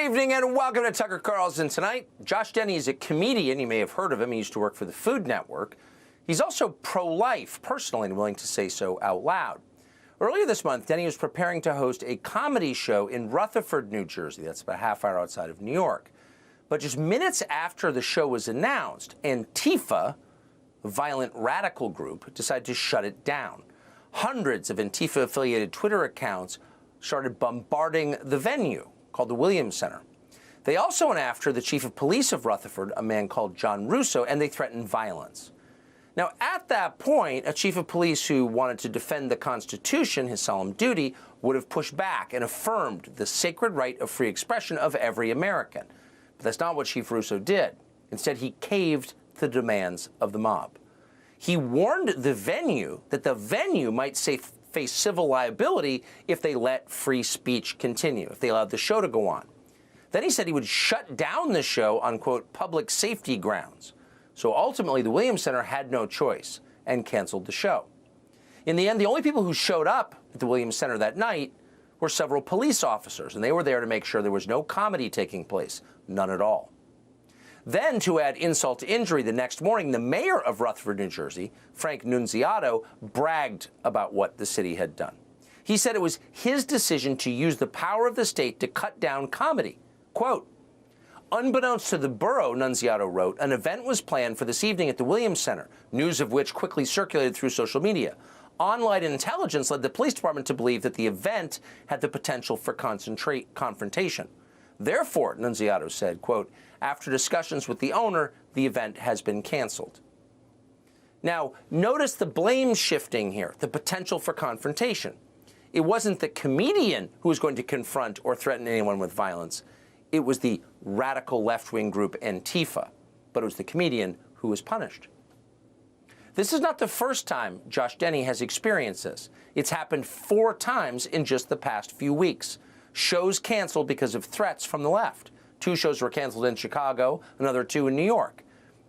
evening and welcome to Tucker Carlson Tonight. Josh Denny is a comedian. You may have heard of him. He used to work for the Food Network. He's also pro-life, personally, and willing to say so out loud. Earlier this month, Denny was preparing to host a comedy show in Rutherford, New Jersey. That's about a half hour outside of New York. But just minutes after the show was announced, Antifa, a violent radical group, decided to shut it down. Hundreds of Antifa-affiliated Twitter accounts started bombarding the venue, called the Williams Center. They also went after the chief of police of Rutherford, a man called John Russo, and they threatened violence. Now, at that point, a chief of police who wanted to defend the Constitution, his solemn duty, would have pushed back and affirmed the sacred right of free expression of every American. But that's not what Chief Russo did. Instead, he caved to the demands of the mob. He warned the venue that the venue might face civil liability if they let free speech continue, if they allowed the show to go on. Then he said he would shut down the show on, quote, public safety grounds. So ultimately, the Williams Center had no choice and canceled the show. In the end, the only people who showed up at the Williams Center that night were several police officers, and they were there to make sure there was no comedy taking place, none at all. Then, to add insult to injury, the next morning, the mayor of Rutherford, New Jersey, Frank Nunziato, bragged about what the city had done. He said it was his decision to use the power of the state to cut down comedy. Quote, unbeknownst to the borough, Nunziato wrote, an event was planned for this evening at the Williams Center, news of which quickly circulated through social media. Online intelligence led the police department to believe that the event had the potential for confrontation. Therefore, Nunziato said, quote, after discussions with the owner, the event has been canceled. Now, notice the blame shifting here, the potential for confrontation. It wasn't the comedian who was going to confront or threaten anyone with violence. It was the radical left-wing group Antifa, but it was the comedian who was punished. This is not the first time Josh Denny has experienced this. It's happened 4 times in just the past few weeks. Shows canceled because of threats from the left. 2 shows were canceled in Chicago, another 2 in New York.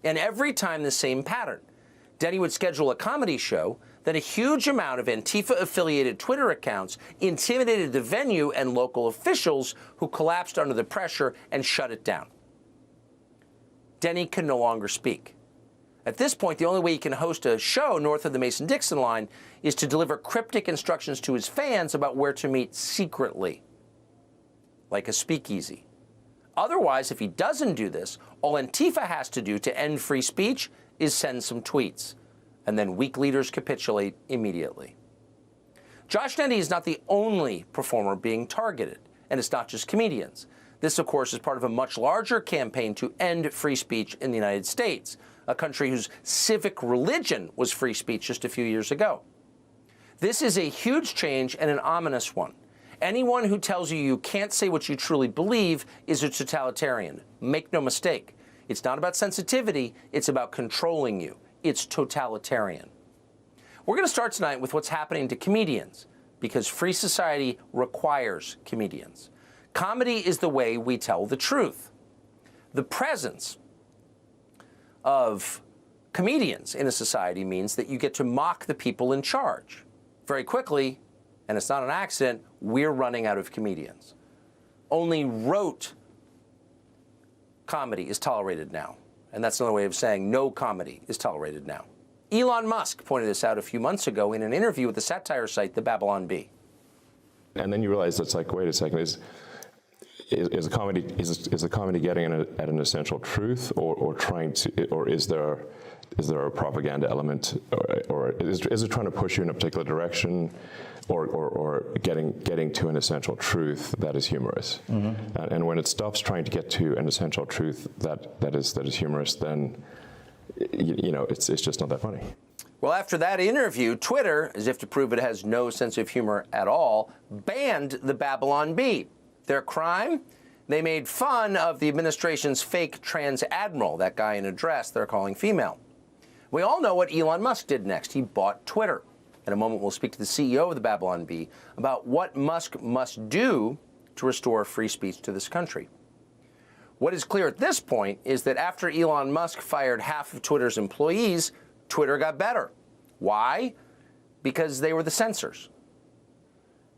And every time the same pattern. Denny would schedule a comedy show, then a huge amount of Antifa-affiliated Twitter accounts intimidated the venue and local officials who collapsed under the pressure and shut it down. Denny can no longer speak. At this point, the only way he can host a show north of the Mason-Dixon line is to deliver cryptic instructions to his fans about where to meet secretly, like a speakeasy. Otherwise, if he doesn't do this, all Antifa has to do to end free speech is send some tweets, and then weak leaders capitulate immediately. Josh Denny is not the only performer being targeted, and it's not just comedians. This, of course, is part of a much larger campaign to end free speech in the United States, a country whose civic religion was free speech just a few years ago. This is a huge change and an ominous one. Anyone who tells you you can't say what you truly believe is a totalitarian. Make no mistake. It's not about sensitivity. It's about controlling you. It's totalitarian. We're going to start tonight with what's happening to comedians, because free society requires comedians. Comedy is the way we tell the truth. The presence of comedians in a society means that you get to mock the people in charge. Very quickly, and it's not an accident, we're running out of comedians. Only rote comedy is tolerated now. And that's another way of saying no comedy is tolerated now. Elon Musk pointed this out a few months ago in an interview with the satire site, The Babylon Bee. And then you realize it's like, wait a second, is the comedy getting at an essential truth, or trying to, or is there a propaganda element, or is it trying to push you in a particular direction, or getting to an essential truth that is humorous? Mm-hmm. And when it stops trying to get to an essential truth that is humorous, then it's just not that funny. Well, after that interview, Twitter, as if to prove it has no sense of humor at all, banned the Babylon Bee. Their crime? They made fun of the administration's fake trans admiral, that guy in a dress they're calling female. We all know what Elon Musk did next. He bought Twitter. In a moment, we'll speak to the CEO of the Babylon Bee about what Musk must do to restore free speech to this country. What is clear at this point is that after Elon Musk fired half of Twitter's employees, Twitter got better. Why? Because they were the censors.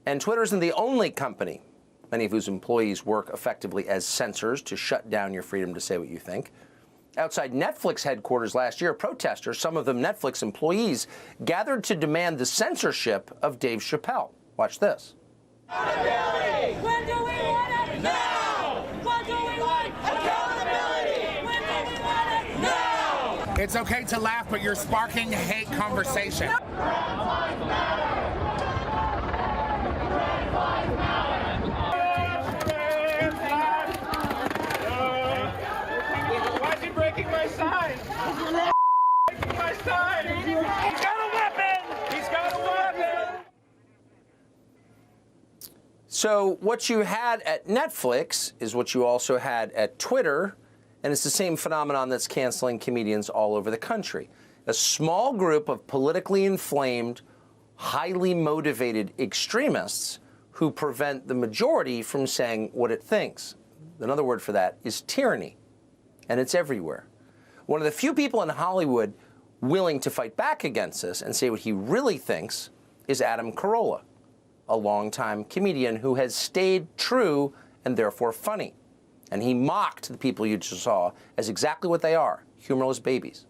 And Twitter isn't the only company many of whose employees work effectively as censors to shut down your freedom to say what you think. Outside Netflix headquarters last year, protesters, some of them Netflix employees, gathered to demand the censorship of Dave Chappelle. Watch this. Accountability! When do we want it? Now! When do we want accountability? When do we want it? Now! It's okay to laugh, but you're sparking hate conversation. Why is he breaking my sign? Breaking my sign! He's got a weapon! He's got a weapon! So what you had at Netflix is what you also had at Twitter, and it's the same phenomenon that's canceling comedians all over the country. A small group of politically inflamed, highly motivated extremists who prevent the majority from saying what it thinks. Another word for that is tyranny, and it's everywhere. One of the few people in Hollywood willing to fight back against this and say what he really thinks is Adam Carolla, a longtime comedian who has stayed true and therefore funny. And he mocked the people you just saw as exactly what they are, humorless babies.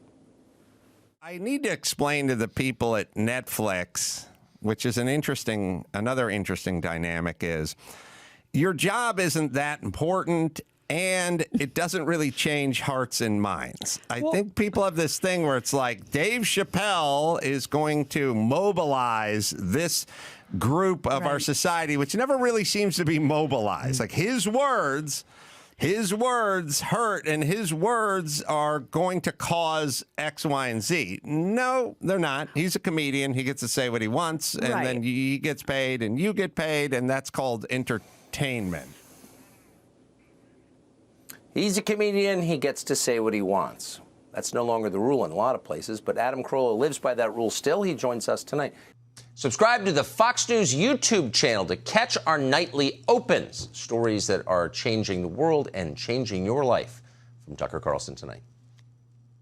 I need to explain to the people at Netflix, which is another interesting dynamic, is your job isn't that important and it doesn't really change hearts and minds. I think people have this thing where it's like Dave Chappelle is going to mobilize this group of our society, which never really seems to be mobilized. Like his words hurt, and his words are going to cause X, Y, and Z. No, they're not. He's a comedian. He gets to say what he wants, and then he gets paid, and you get paid, and that's called entertainment. He's a comedian. He gets to say what he wants. That's no longer the rule in a lot of places, but Adam Carolla lives by that rule still. He joins us tonight. Subscribe to the Fox News YouTube channel to catch our nightly opens, stories that are changing the world and changing your life. From Tucker Carlson tonight.